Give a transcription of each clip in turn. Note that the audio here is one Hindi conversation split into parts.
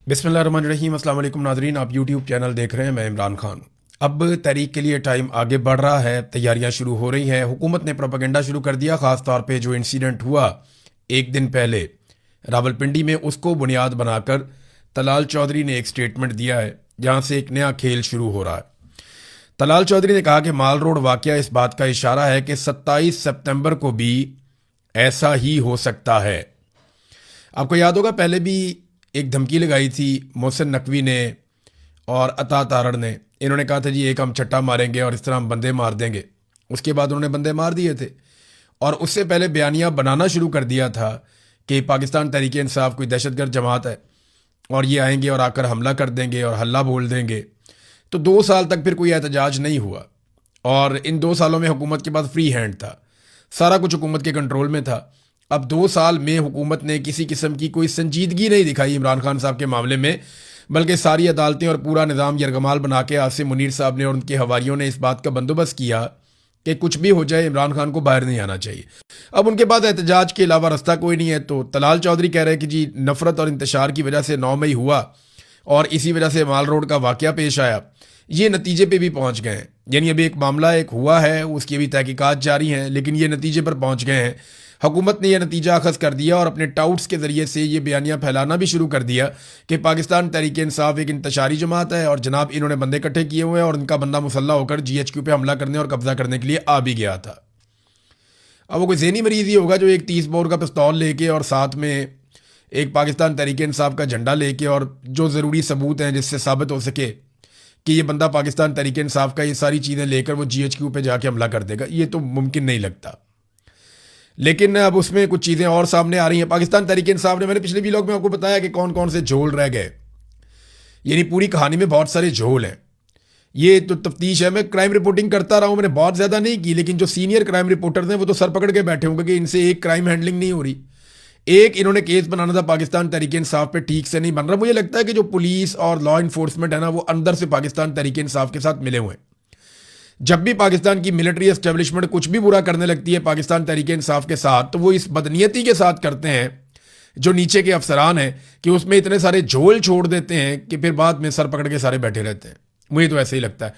बिस्मिल्लाहिर्रहमानिर्रहीम। अस्सलाम वालेकुम नाज़रीन, आप यूट्यूब चैनल देख रहे हैं। मैं इमरान खान। अब तहरीक के लिए टाइम आगे बढ़ रहा है, तैयारियां शुरू हो रही हैं। हुकूमत ने प्रोपेगेंडा शुरू कर दिया। ख़ास तौर पे जो इंसिडेंट हुआ एक दिन पहले रावलपिंडी में, उसको बुनियाद बनाकर तलाल चौधरी ने एक स्टेटमेंट दिया है, जहां से एक नया खेल शुरू हो रहा है। तलाल चौधरी ने कहा कि माल रोड वाक़या इस बात का इशारा है कि 27 सितंबर को भी ऐसा ही हो सकता है। आपको याद होगा, पहले भी एक धमकी लगाई थी मोहसिन नकवी ने और अता तारड़ ने। इन्होंने कहा था जी एक हम छट्टा मारेंगे और इस तरह हम बंदे मार देंगे। उसके बाद उन्होंने बंदे मार दिए थे। और उससे पहले बयानिया बनाना शुरू कर दिया था कि पाकिस्तान तहरीक इंसाफ कोई दहशतगर्द जमात है और ये आएंगे और आकर हमला कर देंगे और हल्ला बोल देंगे। तो 2 साल तक फिर कोई एहतजाज नहीं हुआ। और इन 2 सालों में हुकूमत के पास फ्री हैंड था, सारा कुछ हुकूमत के कंट्रोल में था। अब 2 साल में हुकूमत ने किसी किस्म की कोई संजीदगी नहीं दिखाई इमरान खान साहब के मामले में, बल्कि सारी अदालतें और पूरा निज़ाम यरगमाल बना के आसिम मुनीर साहब ने और उनके हवारियों ने इस बात का बंदोबस्त किया कि कुछ भी हो जाए इमरान खान को बाहर नहीं आना चाहिए। अब उनके पास एहतजाज के अलावा रास्ता कोई नहीं है। तो तलाल चौधरी कह रहे हैं कि जी नफरत और इंतशार की वजह से 9 मई हुआ और इसी वजह से माल रोड का वाक़या पेश आया। ये नतीजे पे भी पहुंच गए हैं। यानी अभी एक मामला एक हुआ है, उसकी अभी तहकीकात जारी हैं, लेकिन ये नतीजे पर पहुंच गए हैं। हुकूमत ने यह नतीजा अखज़ कर दिया और अपने टाउट्स के ज़रिए से ये बयानियाँ फैलाना भी शुरू कर दिया कि पाकिस्तान तहरीक इंसाफ एक इंतशारी जमात है और जनाब इन्होंने बंदे इकट्ठे किए हुए हैं और इनका बंदा मुसल्ला होकर GHQ पे हमला करने और कब्जा करने के लिए आ भी गया था। अब वो कोई ज़हनी मरीज़ ही होगा जो एक 30 बोर का पिस्तौल लेके और साथ में एक पाकिस्तान तहरीक इंसाफ का झंडा लेके और जो ज़रूरी सबूत हैं जिससे साबित हो सके कि ये बंदा पाकिस्तान तहरीक इंसाफ का, ये सारी चीज़ें लेकर वो GHQ पे जाके हमला कर देगा। ये तो मुमकिन नहीं लगता। लेकिन अब उसमें कुछ चीज़ें और सामने आ रही हैं। पाकिस्तान तहरीक इंसाफ ने, मैंने पिछले वीलॉग में आपको बताया कि कौन कौन से झोल रह गए। यानी पूरी कहानी में बहुत सारे झोल हैं। ये तो तफ्तीश है। मैं क्राइम रिपोर्टिंग करता रहा हूँ, मैंने बहुत ज़्यादा नहीं की, लेकिन जो सीनियर क्राइम रिपोर्टर्स हैं वो तो सर पकड़ के बैठे होंगे कि इनसे एक क्राइम हैंडलिंग नहीं हो रही। एक इन्होंने केस बनाना था पाकिस्तान तहरीक इंसाफ पे, ठीक से नहीं बन रहा। मुझे लगता है कि जो पुलिस और लॉ इन्फोर्समेंट है ना, वो अंदर से पाकिस्तान तहरीक इंसाफ के साथ मिले हुए हैं। जब भी पाकिस्तान की मिलिट्री एस्टेब्लिशमेंट कुछ भी बुरा करने लगती है पाकिस्तान तहरीक इंसाफ के साथ, तो वो इस बदनीयती के साथ करते हैं जो नीचे के अफसरान हैं कि उसमें इतने सारे झोल छोड़ देते हैं कि फिर बाद में सर पकड़ के सारे बैठे रहते हैं। मुझे तो ऐसे ही लगता है।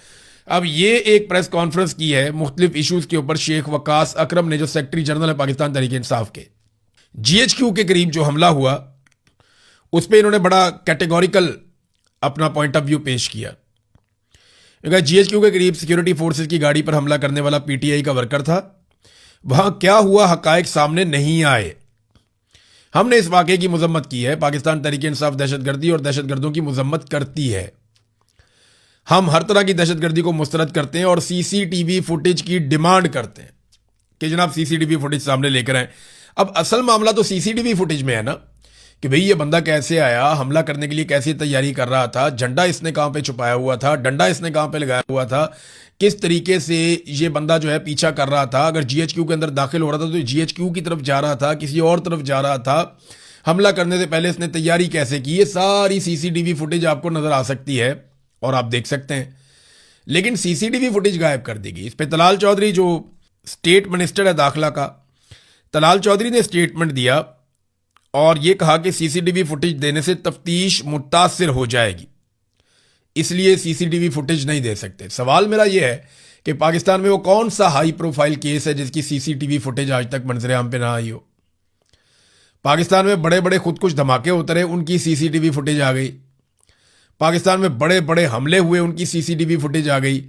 अब ये एक प्रेस कॉन्फ्रेंस की है मुख्तलिफ इशूज़ के ऊपर शेख वकास अकरम ने, जो सेक्रेटरी जनरल है पाकिस्तान तहरीक इंसाफ के। GHQ के करीब जो हमला हुआ उस पर इन्होंने बड़ा कैटेगोरिकल अपना पॉइंट ऑफ व्यू पेश किया। GHQ के करीब सिक्योरिटी फोर्सेस की गाड़ी पर हमला करने वाला PTI का वर्कर था। वहां क्या हुआ हकायक सामने नहीं आए। हमने इस वाक़े की मजम्मत की है। पाकिस्तान तहरीक इंसाफ दहशतगर्दी और दहशतगर्दों की मजम्मत करती है। हम हर तरह की दहशतगर्दी को मुस्तरद करते हैं और CCTV फुटेज की डिमांड करते हैं कि जनाब CCTV फुटेज सामने लेकर आए। अब असल मामला तो CCTV फुटेज में है ना, कि भाई ये बंदा कैसे आया, हमला करने के लिए कैसी तैयारी कर रहा था, झंडा इसने कहाँ पे छुपाया हुआ था, डंडा इसने कहाँ पे लगाया हुआ था, किस तरीके से ये बंदा जो है पीछा कर रहा था। अगर GHQ के अंदर दाखिल हो रहा था तो GHQ की तरफ जा रहा था, किसी और तरफ जा रहा था, हमला करने से पहले इसने तैयारी कैसे की, ये सारी CCTV फुटेज आपको नजर आ सकती है और आप देख सकते हैं। लेकिन CCTV फुटेज गायब कर दी गई। इस पर तलाल चौधरी जो स्टेट मिनिस्टर है दाखिला का, तलाल चौधरी ने स्टेटमेंट दिया और यह कहा कि CCTV फुटेज देने से तफ्तीश मुतासिर हो जाएगी, इसलिए CCTV फुटेज नहीं दे सकते। सवाल मेरा यह है कि पाकिस्तान में वो कौन सा हाई प्रोफाइल केस है जिसकी CCTV फुटेज आज तक मंजर आम पे ना आई हो। पाकिस्तान में बड़े बड़े खुद कुछ धमाके होते रहे, उनकी CCTV फुटेज आ गई। पाकिस्तान में बड़े बड़े हमले हुए, उनकी CCTV फुटेज आ गई।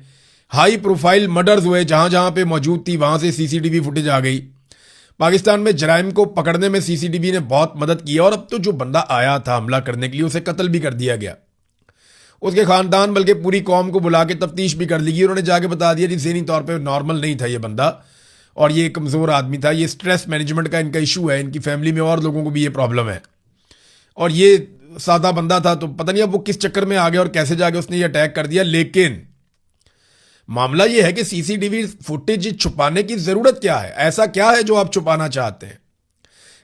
हाई प्रोफाइल मर्डर्स हुए, जहां जहां पे मौजूद थी वहां से CCTV फुटेज आ गई। पाकिस्तान में जराइम को पकड़ने में CCTV ने बहुत मदद की। और अब तो जो बंदा आया था हमला करने के लिए, उसे कत्ल भी कर दिया गया। उसके खानदान बल्कि पूरी कौम को बुला के तफ्तीश भी कर ली गई। उन्होंने जाके बता दिया कि ज़हनी तौर पे नॉर्मल नहीं था ये बंदा और ये कमज़ोर आदमी था, ये स्ट्रेस मैनेजमेंट का इनका इशू है, इनकी फैमिली में और लोगों को भी ये प्रॉब्लम है। और ये सादा बंदा था, तो पता नहीं अब वो किस चक्कर में आ गया और कैसे जाके उसने ये अटैक कर दिया। लेकिन मामला यह है कि CCTV फुटेज छुपाने की जरूरत क्या है? ऐसा क्या है जो आप छुपाना चाहते हैं?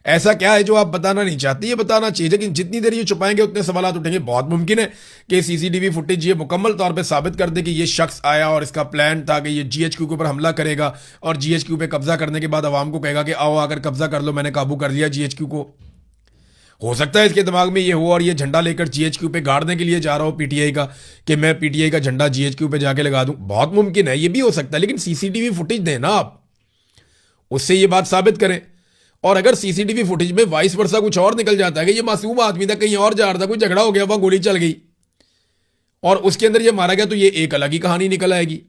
ऐसा क्या है जो आप बताना नहीं चाहते? ये बताना चाहिए। लेकिन जितनी देर ये छुपाएंगे उतने सवाल उठेंगे। बहुत मुमकिन है कि CCTV फुटेज ये मुकम्मल तौर पे साबित कर दे कि ये शख्स आया और इसका प्लान था कि ये GHQ के ऊपर हमला करेगा और GHQ पे कब्जा करने के बाद आवाम को कहेगा कि आओ आकर कब्जा कर लो, मैंने काबू कर लिया GHQ को। हो सकता है इसके दिमाग में ये हो और ये झंडा लेकर जीएचक्यू पे गाड़ने के लिए जा रहा हो पीटीआई का, कि मैं पीटीआई का झंडा जीएचक्यू पे जाके लगा दूं। बहुत मुमकिन है, ये भी हो सकता है, लेकिन सीसीटीवी फुटेज दें ना आप, उससे ये बात साबित करें। और अगर सीसीटीवी फुटेज में वाइस वर्सा कुछ और निकल जाता है कि ये मासूम आदमी था, कहीं और जा रहा था, कोई झगड़ा हो गया, वहां गोली चल गई और उसके अंदर ये मारा गया, तो ये एक अलग ही कहानी निकल आएगी।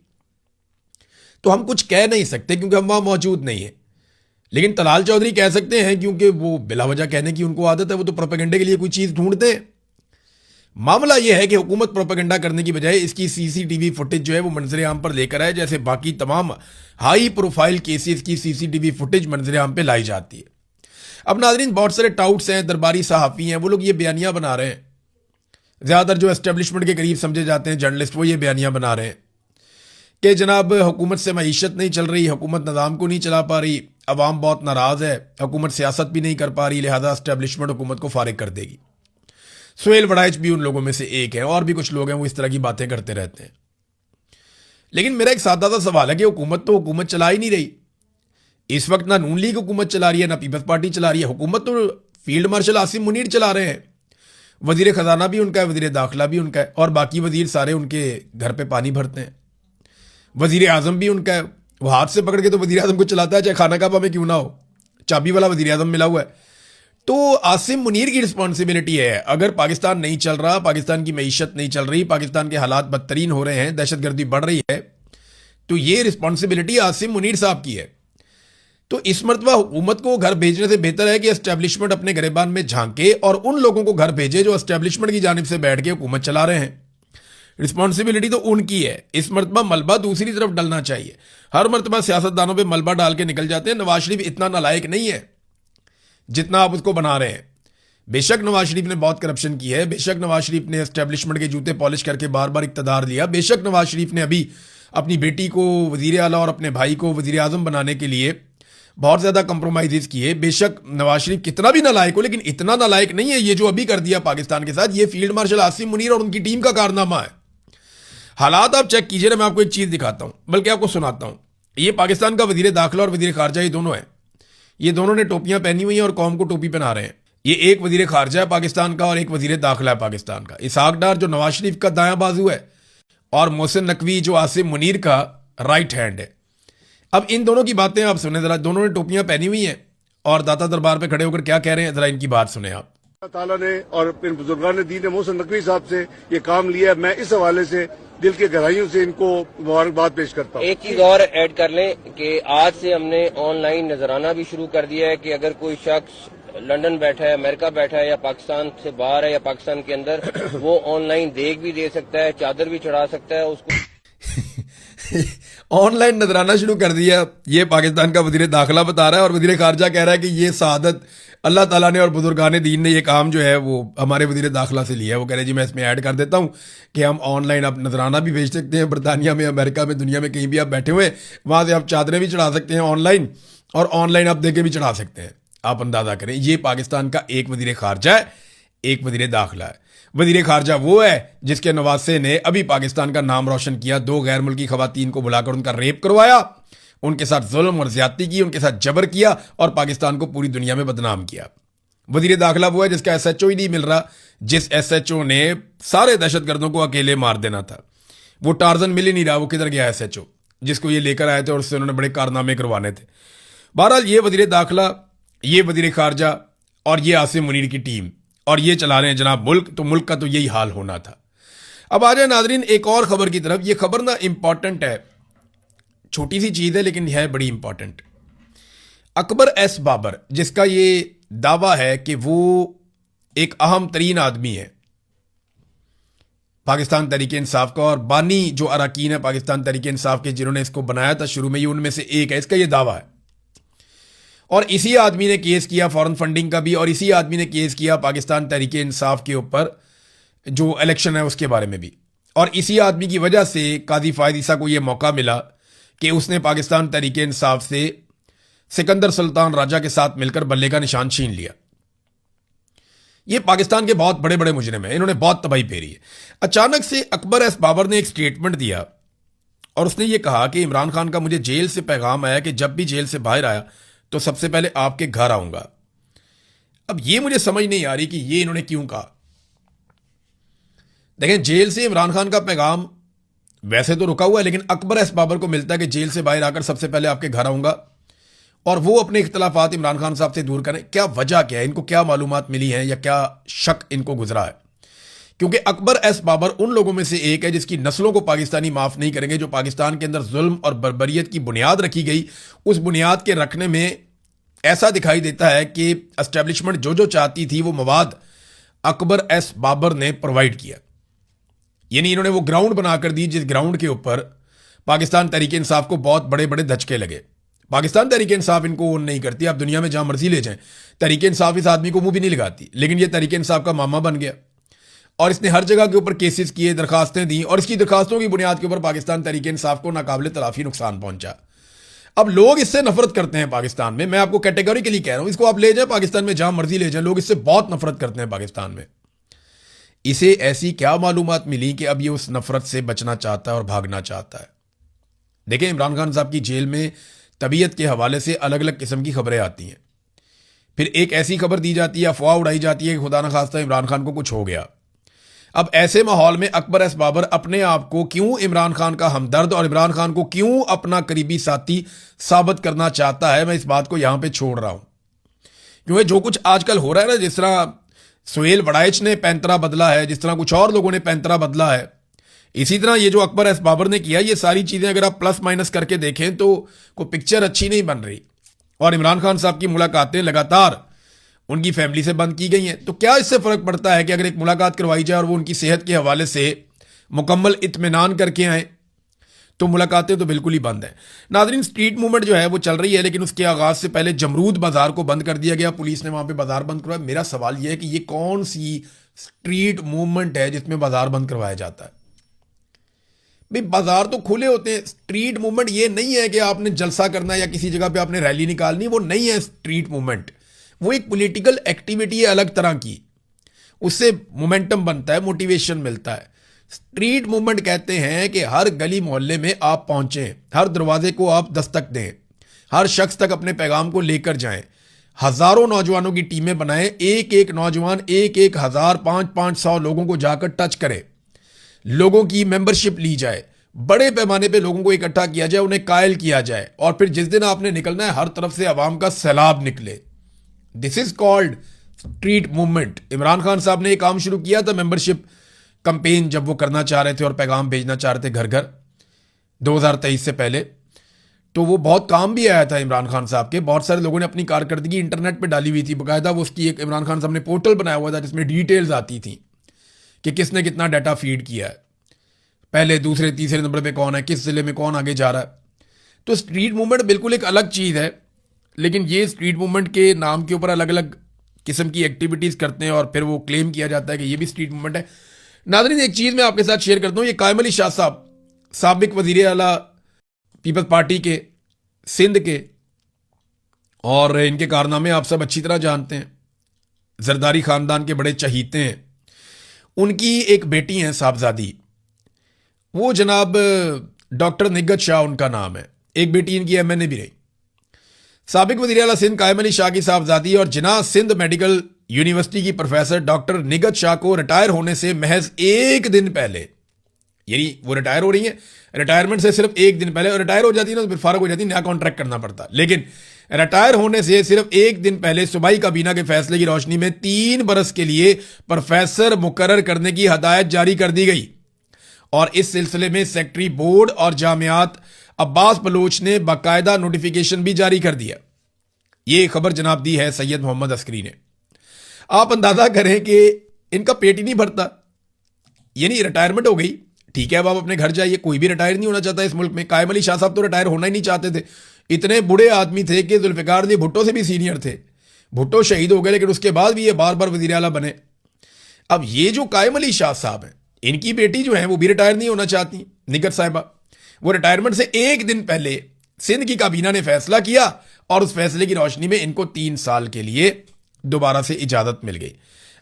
तो हम कुछ कह नहीं सकते क्योंकि हम वहां मौजूद नहीं है, लेकिन तलाल चौधरी कह सकते हैं क्योंकि वो बिला वजह कहने की उनको आदत है, वो तो प्रोपेगेंडे के लिए कोई चीज ढूंढते हैं। मामला यह है कि हुकूमत प्रोपेगेंडा करने की बजाय इसकी सीसीटीवी फुटेज जो है वो मंजर आम पर लेकर आए, जैसे बाकी तमाम हाई प्रोफाइल केसेस की सीसीटीवी फुटेज मंजर आम पे लाई जाती है। अब नाजरीन, बहुत सारे टाउट्स हैं, दरबारी सहाफ़ी हैं, वो लोग ये बयानियां बना रहे हैं, ज़्यादातर जो एस्टेब्लिशमेंट के करीब समझे जाते हैं जर्नलिस्ट, वो ये बयानियां बना रहे हैं कि जनाब हुकूमत से मईशत नहीं चल रही, हुकूमत निज़ाम को नहीं चला पा रही, अवाम बहुत नाराज़ है, हुकूमत सियासत भी नहीं कर पा रही, लिहाजा एस्टेब्लिशमेंट हुकूमत को फारिग कर देगी। सुहेल वड़ाइच भी उन लोगों में से एक है, और भी कुछ लोग हैं वो इस तरह की बातें करते रहते हैं। लेकिन मेरा एक सादा सा सवाल है कि हुकूमत तो हुकूमत चला ही नहीं रही। इस वक्त ना नून लीग हुकूमत चला रही है, ना पीपल्स पार्टी चला रही है, हुकूमत तो फील्ड मार्शल आसिम मुनीर चला रहे हैं। वजीर खजाना भी उनका है, वजीर दाखिला भी उनका है, और बाकी वजीर सारे उनके घर पे पानी भरते हैं। वजीर आजम भी उनका है, वो हाथ से पकड़ के तो वजीर आजम को चलाता है, चाहे खाना काबा में क्यों ना हो, चाबी वाला वजीर आजम मिला हुआ है। तो आसिम मुनीर की रिस्पॉन्सिबिलिटी है, अगर पाकिस्तान नहीं चल रहा, पाकिस्तान की मईशत नहीं चल रही, पाकिस्तान के हालात बदतरीन हो रहे हैं, दहशतगर्दी बढ़ रही है, तो ये रिस्पॉन्सिबिलिटी आसिम मुनीर साहब की है। तो इस मरतबा हुकूमत को घर भेजने से बेहतर है कि एस्टेब्लिशमेंट अपने गिरेबान में झांके और उन लोगों को घर भेजे जो एस्टेब्लिशमेंट की जानिब से बैठ के हुकूमत चला रहे हैं। रिस्पॉन्सिबिलिटी तो उनकी है। इस मरतबा मलबा दूसरी तरफ डलना चाहिए। हर मरतबा सियासतदानों पे मलबा डाल के निकल जाते हैं। नवाज शरीफ इतना नालायक नहीं है जितना आप उसको बना रहे हैं। बेशक नवाज शरीफ ने बहुत करप्शन की है, बेशक नवाज शरीफ ने एस्टेब्लिशमेंट के जूते पॉलिश करके बार बार इक्तदार लिया, बेशक नवाज शरीफ ने अभी अपनी बेटी को वजीर आला और अपने भाई को वजीर आजम बनाने के लिए बहुत ज़्यादा कंप्रोमाइज़ किए। बेशक नवाज शरीफ कितना भी नालायक हो, लेकिन इतना नालायक नहीं है ये जो अभी कर दिया पाकिस्तान के साथ। ये फील्ड मार्शल आसिम मुनीर और उनकी टीम का कारनामा है। हालात आप चेक कीजिए ना, मैं आपको एक चीज़ दिखाता हूँ, बल्कि आपको सुनाता हूँ। ये पाकिस्तान का वजीर दाखिला और वजीर खारजा ये दोनों हैं। ये दोनों ने टोपियां पहनी हुई हैं और कौम को टोपी पहना रहे हैं। ये एक वजीर खारजा है पाकिस्तान का और एक वजीर दाखिला है पाकिस्तान का। इसहाक डार जो नवाज शरीफ का दायां बाजू है और मोहसिन नकवी जो आसिम मुनीर का राइट हैंड है। अब इन दोनों की बातें आप सुने जरा। दोनों ने टोपियां पहनी हुई हैं और दाता दरबार पे खड़े होकर क्या कह रहे हैं, जरा इनकी बात सुने आप। अल्लाह ताला ने और इन बुजुर्गान दीन ने मोहसिन नकवी साहब से ये काम लिया। मैं इस हवाले से दिल के गहराइयों से इनको मुबारकबाद पेश करता हूँ। एक चीज और ऐड कर लें कि आज से हमने ऑनलाइन नजराना भी शुरू कर दिया है कि अगर कोई शख्स लंदन बैठा है, अमेरिका बैठा है या पाकिस्तान से बाहर है या पाकिस्तान के अंदर, वो ऑनलाइन देख भी दे सकता है, चादर भी चढ़ा सकता है उसको। ऑनलाइन नजराना शुरू कर दिया, ये पाकिस्तान का वजीर दाखिला बता रहा है और वजीर खारजा कह रहा है कि ये सआदत अल्लाह ताला ने और बुजुर्गान दीन ने ये काम जो है वो हमारे वजीर दाखिला से लिया है। वो कह रहे जी मैं इसमें ऐड कर देता हूँ कि हम ऑनलाइन आप नजराना भी भेज सकते हैं। बरतानिया में, अमेरिका में, दुनिया में कहीं भी आप बैठे हुए वहाँ से आप चादरें भी चढ़ा सकते हैं ऑनलाइन, और ऑनलाइन आप देखे भी चढ़ा सकते हैं। आप अंदाजा करें, ये पाकिस्तान का एक वजीर खारजा है, एक वजीर दाखिला है। वजीर खारजा वो है जिसके नवासे ने अभी पाकिस्तान का नाम रोशन किया, 2 गैर मुल्की खवातीन को बुलाकर उनका रेप करवाया, उनके साथ जुल्म और ज्यादती की, उनके साथ जबर किया और पाकिस्तान को पूरी दुनिया में बदनाम किया। वजीर दाखिला वो है जिसका SHO ही नहीं मिल रहा, जिस SHO ने सारे दहशतगर्दों को अकेले मार देना था। वो टार्जन मिल ही नहीं रहा, वो किधर गया SHO जिसको ये लेकर आए थे और उससे उन्होंने बड़े कारनामे करवाने थे। बहरहाल ये वजीर दाखिला, ये वजीर खारजा और ये आसिम मुनीर की टीम, और ये चला रहे हैं जनाब मुल्क। तो मुल्क का तो यही हाल होना था। अब आ जाए नाजरीन एक और खबर की तरफ। ये खबर ना इंपॉर्टेंट है, छोटी सी चीज है लेकिन है बड़ी इंपॉर्टेंट। अकबर एस बाबर, जिसका ये दावा है कि वो एक अहम तरीन आदमी है पाकिस्तान तहरीक इंसाफ का, और बानी जो अरकान है पाकिस्तान तहरीक इंसाफ के जिन्होंने इसको बनाया था शुरू में, ये उनमें से एक है, इसका ये दावा है। और इसी आदमी ने केस किया फॉरेन फंडिंग का भी, और इसी आदमी ने केस किया पाकिस्तान तहरीक इंसाफ के ऊपर जो इलेक्शन है उसके बारे में भी। और इसी आदमी की वजह से काजी फायद ईसा को यह मौका मिला कि उसने पाकिस्तान तहरीक इंसाफ से सिकंदर सुल्तान राजा के साथ मिलकर बल्ले का निशान छीन लिया। ये पाकिस्तान के बहुत बड़े बड़े मुजरिम हैं, इन्होंने बहुत तबाही फेरी है। अचानक से अकबर एस बाबर ने एक स्टेटमेंट दिया और उसने ये कहा कि इमरान खान का मुझे जेल से पैगाम आया कि जब भी जेल से बाहर आया तो सबसे पहले आपके घर आऊंगा। अब ये मुझे समझ नहीं आ रही कि ये इन्होंने क्यों कहा। देखें, जेल से इमरान खान का पैगाम वैसे तो रुका हुआ है, लेकिन अकबर एस बाबर को मिलता है कि जेल से बाहर आकर सबसे पहले आपके घर आऊंगा और वो अपने इख्तलाफात इमरान खान साहब से दूर करें। क्या वजह क्या है, इनको क्या मालूमात मिली है या क्या शक इनको गुजरा है? क्योंकि अकबर एस बाबर उन लोगों में से एक है जिसकी नस्लों को पाकिस्तानी माफ नहीं करेंगे। जो पाकिस्तान के अंदर जुल्म और बर्बरियत की बुनियाद रखी गई, उस बुनियाद के रखने में ऐसा दिखाई देता है कि एस्टेब्लिशमेंट जो जो चाहती थी वो मवाद अकबर एस बाबर ने प्रोवाइड किया। यानी इन्होंने वो ग्राउंड बनाकर दी जिस ग्राउंड के ऊपर पाकिस्तान तहरीक इंसाफ को बहुत बड़े बड़े धचके लगे। पाकिस्तान तहरीक इंसाफ इनको ओन नहीं करती, आप दुनिया में जहां मर्जी ले जाएं, तहरीक इंसाफ इस आदमी को मुंह भी नहीं लगाती, लेकिन ये तहरीक इंसाफ का मामा बन गया और इसने हर जगह के ऊपर केसेस किए, दरखास्तें दी और इसकी दरखास्तों की बुनियाद के ऊपर पाकिस्तान तहरीक इंसाफ को नाकाबिले तलाफी नुकसान पहुंचा। अब लोग इससे नफरत करते हैं पाकिस्तान में, मैं आपको कैटेगोरिकली कह रहा हूं, इसको आप ले जाए पाकिस्तान में जहां मर्जी ले जाए, लोग इससे बहुत नफरत करते हैं पाकिस्तान में। इसे ऐसी क्या मालूमात मिली कि अब ये उस नफरत से बचना चाहता है और भागना चाहता है? देखिए, इमरान खान साहब की जेल में तबीयत के हवाले से अलग अलग किस्म की खबरें आती हैं। फिर एक ऐसी खबर दी जाती है, अफवाह उड़ाई जाती है कि खुदा न खास्ता इमरान खान को कुछ हो गया। अब ऐसे माहौल में अकबर एस बाबर अपने आप को क्यों इमरान खान का हमदर्द और इमरान खान को क्यों अपना करीबी साथी साबित करना चाहता है, मैं इस बात को यहां पे छोड़ रहा हूं। क्योंकि जो कुछ आजकल हो रहा है ना, जिस तरह सुहेल वड़ाइच ने पैंतरा बदला है, जिस तरह कुछ और लोगों ने पैंतरा बदला है, इसी तरह ये जो अकबर एस बाबर ने किया, ये सारी चीजें अगर आप प्लस माइनस करके देखें तो कोई पिक्चर अच्छी नहीं बन रही। और इमरान खान साहब की मुलाकातें लगातार उनकी फैमिली से बंद की गई हैं। तो क्या इससे फर्क पड़ता है कि अगर एक मुलाकात करवाई जाए और वो उनकी सेहत के हवाले से मुकम्मल इत्मीनान करके आए, तो मुलाकातें तो बिल्कुल ही बंद हैं। नाज़रीन, स्ट्रीट मूवमेंट जो है वो चल रही है, लेकिन उसके आगाज से पहले जमरूद बाजार को बंद कर दिया गया, पुलिस ने वहां पे बाजार बंद करवाया। मेरा सवाल यह है कि ये कौन सी स्ट्रीट मूवमेंट है जिसमें बाजार बंद करवाया जाता है? भाई, बाजार तो खुले होते हैं। स्ट्रीट मूवमेंट ये नहीं है कि आपने जलसा करना है या किसी जगह पे आपने रैली निकालनी, वो नहीं है स्ट्रीट मूवमेंट। वो एक पॉलिटिकल एक्टिविटी है अलग तरह की, उससे मोमेंटम बनता है, मोटिवेशन मिलता है। स्ट्रीट मूवमेंट कहते हैं कि हर गली मोहल्ले में आप पहुंचें, हर दरवाजे को आप दस्तक दें, हर शख्स तक अपने पैगाम को लेकर जाएं, हजारों नौजवानों की टीमें बनाएं, एक एक नौजवान 1,000, 500 लोगों को जाकर टच करे, लोगों की मेंबरशिप ली जाए, बड़े पैमाने पे लोगों को इकट्ठा किया जाए, उन्हें कायल किया जाए और फिर जिस दिन आपने निकलना है हर तरफ से अवाम का सैलाब निकले। This is called street movement. Imran Khan साहब ने एक काम शुरू किया था, मेंबरशिप कंपेन, जब वो करना चाह रहे थे और पैगाम भेजना चाह रहे थे घर घर 2023 से पहले, तो वो बहुत काम भी आया था इमरान खान साहब के। बहुत सारे लोगों ने अपनी कारकर्दगी इंटरनेट पे डाली हुई थी, बाकायदा वो उसकी एक इमरान खान साहब ने पोर्टल बनाया हुआ था जिसमें डिटेल्स आती थी कि किसने कितना डाटा फीड किया है, पहले दूसरे तीसरे नंबर पे कौन है, किस जिले में कौन आगे जा रहा है। तो स्ट्रीट मूवमेंट बिल्कुल एक अलग चीज़ है, लेकिन ये स्ट्रीट मूवमेंट के नाम के ऊपर अलग अलग किस्म की एक्टिविटीज़ करते हैं और फिर वो क्लेम किया जाता है कि ये भी स्ट्रीट मूवमेंट है। नाज़रीन, एक चीज़ मैं आपके साथ शेयर करता हूँ, ये कायम अली शाह साहब, साबिक वज़ीर आला पीपल्स पार्टी के सिंध के, और इनके कारनामे आप सब अच्छी तरह जानते हैं, जरदारी ख़ानदान के बड़े चहीते हैं। उनकी एक बेटी हैं साहबजादी, वो जनाब डॉक्टर निगत शाह उनका नाम है, एक बेटी इनकी एमएनए भी रही। साबिक वज़ीर आला सिंध कायम अली शाह की साहबजादी और जिना सिंध मेडिकल यूनिवर्सिटी की प्रोफेसर डॉक्टर निगत शाह को रिटायर होने से महज एक दिन पहले, यानी वो रिटायर हो रही हैं, रिटायरमेंट से सिर्फ एक दिन पहले, और रिटायर हो जाती है ना तो फिर फारग हो जाती है, नया कॉन्ट्रैक्ट करना पड़ता, लेकिन रिटायर होने से सिर्फ एक दिन पहले सूबाई काबीना के फैसले की रोशनी में 3 बरस के लिए प्रोफेसर मुकर्रर करने की हदायत जारी कर दी गई। और इस सिलसिले में सेक्रेटरी बोर्ड और जामियात अब्बास बलोच ने बाकायदा नोटिफिकेशन भी जारी कर दिया। ये खबर जनाब दी है सैयद मोहम्मद अस्करी ने। आप अंदाजा करें कि इनका पेट ही नहीं भरता, यानी रिटायरमेंट हो गई, ठीक है, अब आप अपने घर जाइए, कोई भी रिटायर नहीं होना चाहता इस मुल्क में। कायम अली शाह साहब तो रिटायर होना ही नहीं चाहते थे, इतने बुढ़े आदमी थे कि जुल्फिकार अली भुट्टो से भी सीनियर थे। भुट्टो शहीद हो गए, लेकिन उसके बाद भी ये बार बार वज़ीर आला बने। अब ये जो कायम अली शाह साहब हैं, इनकी बेटी जो है वो भी रिटायर नहीं होना चाहती, निगत साहिबा। वो रिटायरमेंट से एक दिन पहले सिंध की काबीना ने फैसला किया और उस फैसले की रोशनी में इनको 3 साल के लिए दोबारा से इजाज़त मिल गई।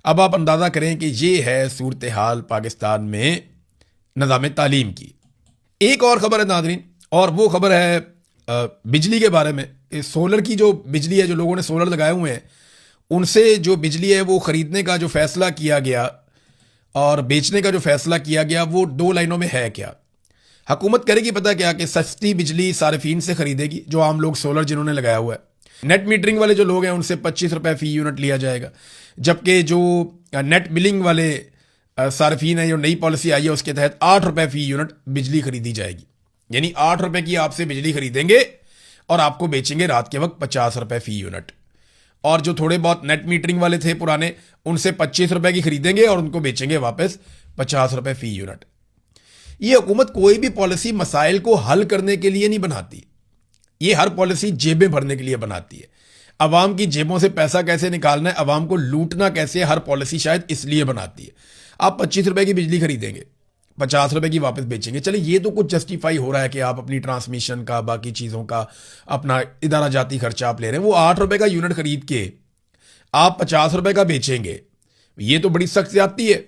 अब आप अंदाज़ा करें कि ये है सूरत हाल पाकिस्तान में निज़ाम तालीम की। एक और ख़बर है नाज़रीन, और वो ख़बर है बिजली के बारे में। सोलर की जो बिजली है, जो लोगों ने सोलर लगाए हुए हैं, उनसे जो बिजली है वो खरीदने का जो फैसला किया गया और बेचने का जो फैसला किया गया वो दो लाइनों में है क्या? हुकूमत करेगी पता क्या कि सस्ती बिजली सार्फिन से खरीदेगी, जो आम लोग सोलर जिन्होंने लगाया हुआ है। नेट मीटरिंग वाले जो लोग हैं उनसे 25 रुपए फी यूनिट लिया जाएगा, जबकि जो नेट बिलिंग वाले सार्फिन है, जो नई पॉलिसी आई है उसके तहत 8 रुपए फी यूनिट बिजली खरीदी जाएगी। यानी 8 रुपए की आपसे बिजली खरीदेंगे और आपको बेचेंगे रात के वक्त 50 रुपए फी यूनिट। और जो थोड़े बहुत नेट मीटरिंग वाले थे पुराने, उनसे 25 रुपए की खरीदेंगे और उनको बेचेंगे वापस 50 रुपए फी यूनिट। ये हुकूमत कोई भी पॉलिसी मसाइल को हल करने के लिए नहीं बनाती, ये हर पॉलिसी जेबें भरने के लिए बनाती है। अवाम की जेबों से पैसा कैसे निकालना है, अवाम को लूटना कैसे है, हर पॉलिसी शायद इसलिए बनाती है। आप 25 रुपए की बिजली खरीदेंगे, 50 रुपए की वापस बेचेंगे। चलिए ये तो कुछ जस्टिफाई हो रहा है कि आप अपनी ट्रांसमिशन का, बाकी चीज़ों का, अपना इदारा जाती खर्चा आप ले रहे हैं। वो 8 रुपए का यूनिट खरीद के आप 50 रुपए का बेचेंगे, ये तो बड़ी सख्त ज्यादती है।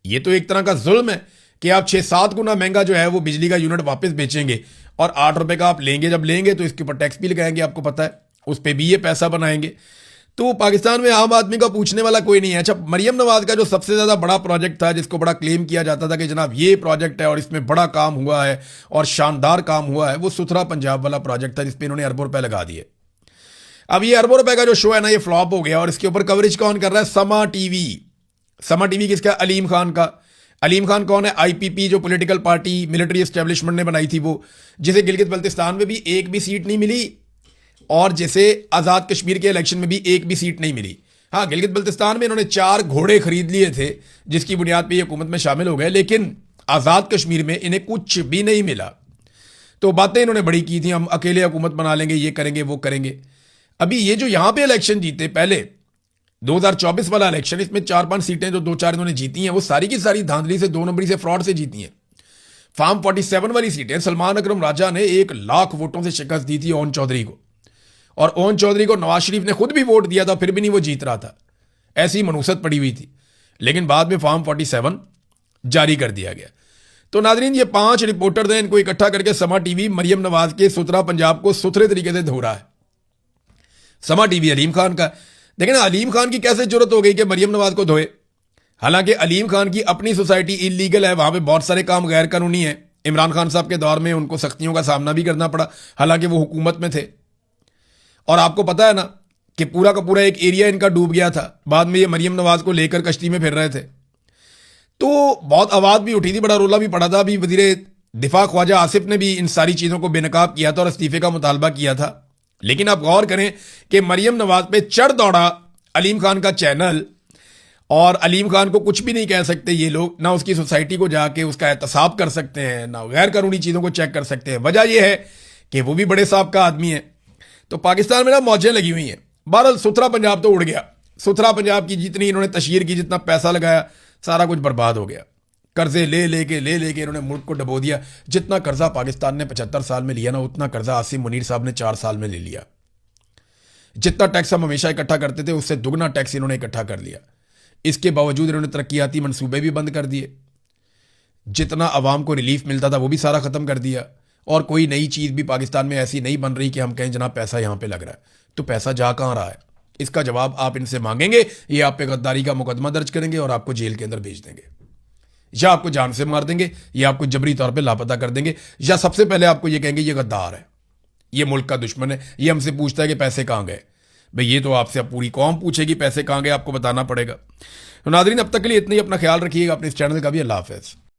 ये तो एक तरह का जुल्म है कि आप 6-7 गुना महंगा जो है वो बिजली का यूनिट वापस बेचेंगे और 8 रुपए का आप लेंगे। जब लेंगे तो इसके ऊपर टैक्स भी लगाएंगे, आपको पता है, उस पर भी ये पैसा बनाएंगे। तो पाकिस्तान में आम आदमी का पूछने वाला कोई नहीं है। अच्छा, मरियम नवाज का जो सबसे ज्यादा बड़ा प्रोजेक्ट था, जिसको बड़ा क्लेम किया जाता था कि जनाब ये प्रोजेक्ट है और इसमें बड़ा काम हुआ है और शानदार काम हुआ है, वो सुथरा पंजाब वाला प्रोजेक्ट था जिसपे इन्होंने अरबों रुपए लगा दिए। अब ये अरबों रुपए का जो शो है ना, ये फ्लॉप हो गया और इसके ऊपर कवरेज कौन कर रहा है? समा टीवी। समा टीवी किसका? अलीम खान का। अलीम खान कौन है? आईपीपी, जो पॉलिटिकल पार्टी मिलिट्री एस्टेब्लिशमेंट ने बनाई थी, वो जिसे गिलगित बल्तिस्तान में भी एक भी सीट नहीं मिली और जैसे आज़ाद कश्मीर के इलेक्शन में भी एक भी सीट नहीं मिली। हाँ, गिलगित बल्तिस्तान में इन्होंने 4 घोड़े खरीद लिए थे जिसकी बुनियाद पर ये हुकूमत में शामिल हो गए, लेकिन आज़ाद कश्मीर में इन्हें कुछ भी नहीं मिला। तो बातें इन्होंने बड़ी की थी, हम अकेले हुकूमत बना लेंगे, ये करेंगे, वो करेंगे। अभी ये जो यहां पे इलेक्शन जीते, पहले 2024 वाला इलेक्शन, इसमें 4-5 सीटें जो 2-4 इन्होंने जीती हैं, वो सारी की सारी धांधली से, 2 नंबरी से, फ्रॉड से जीती हैं। फार्म 47 वाली सीटें सलमान अकरम राजा ने 1 लाख वोटों से शिकस्त दी थी ओन चौधरी को, और ओन चौधरी को नवाज शरीफ ने खुद भी वोट दिया था, फिर भी नहीं वो जीत रहा था। ऐसी मनूसत पड़ी हुई थी, लेकिन बाद में फार्म 47 जारी कर दिया गया। तो नाजरीन, ये 5 रिपोर्टर थे, इनको इकट्ठा करके समा टीवी मरियम नवाज के सुथरा पंजाब को सुथरे तरीके से धो रहा है। समा टीवी अलीम खान का। देखें ना, अलीम खान की कैसे जरूरत हो गई कि मरियम नवाज को धोए? हालांकि अलीम खान की अपनी सोसाइटी इलीगल है, वहां पे बहुत सारे काम गैर कानूनी है। इमरान खान साहब के दौर में उनको सख्तियों का सामना भी करना पड़ा, हालांकि वो हुकूमत में थे। और आपको पता है ना कि पूरा का पूरा एक एरिया इनका डूब गया था। बाद में ये मरियम नवाज को लेकर कश्ती में फिर रहे थे, तो बहुत आवाज भी उठी थी, बड़ा रोला भी पड़ा था। अभी वजीर दिफा ख्वाजा आसिफ ने भी इन सारी चीजों को बेनकाब किया था और इस्तीफे का मुतालबा किया था। लेकिन आप गौर करें कि मरियम नवाज पे चढ़ दौड़ा अलीम खान का चैनल, और अलीम खान को कुछ भी नहीं कह सकते ये लोग, ना उसकी सोसाइटी को जाके उसका एहतसाब कर सकते हैं, ना गैर कानूनी चीजों को चेक कर सकते हैं। वजह यह है कि वो भी बड़े साहब का आदमी है। तो पाकिस्तान में ना मौजें लगी हुई हैं। बहरहाल सुथरा पंजाब तो उड़ गया। सुथरा पंजाब की जितनी इन्होंने तशहीर की, जितना पैसा लगाया, सारा कुछ बर्बाद हो गया। कर्जे ले लेके इन्होंने मुल्क को डबो दिया। जितना कर्जा पाकिस्तान ने 75 साल में लिया ना, उतना कर्जा आसिम मुनीर साहब ने 4 साल में ले लिया। जितना टैक्स हम हमेशा इकट्ठा करते थे, उससे दुगना टैक्स इन्होंने इकट्ठा कर लिया। इसके बावजूद इन्होंने तरक्याती मंसूबे भी बंद कर दिए। जितना अवाम को रिलीफ मिलता था वो भी सारा खत्म कर दिया, और कोई नई चीज भी पाकिस्तान में ऐसी नहीं बन रही कि हम कहें जनाब पैसा यहां पे लग रहा है। तो पैसा जा कहां रहा है, इसका जवाब आप इनसे मांगेंगे। ये आप पे गद्दारी का मुकदमा दर्ज करेंगे और आपको जेल के अंदर भेज देंगे, या आपको जान से मार देंगे, या आपको जबरी तौर पे लापता कर देंगे, या सबसे पहले आपको ये कहेंगे ये गद्दार है, ये मुल्क का दुश्मन है, ये हमसे पूछता है कि पैसे कहां गए। भाई ये तो आपसे अब पूरी कौम पूछेगी पैसे कहां गए, आपको बताना पड़ेगा। तो नाज़रीन, अब तक के लिए इतना ही। अपना ख्याल रखिएगा, अपने इस चैनल का भी। अल्लाह हाफ़िज़।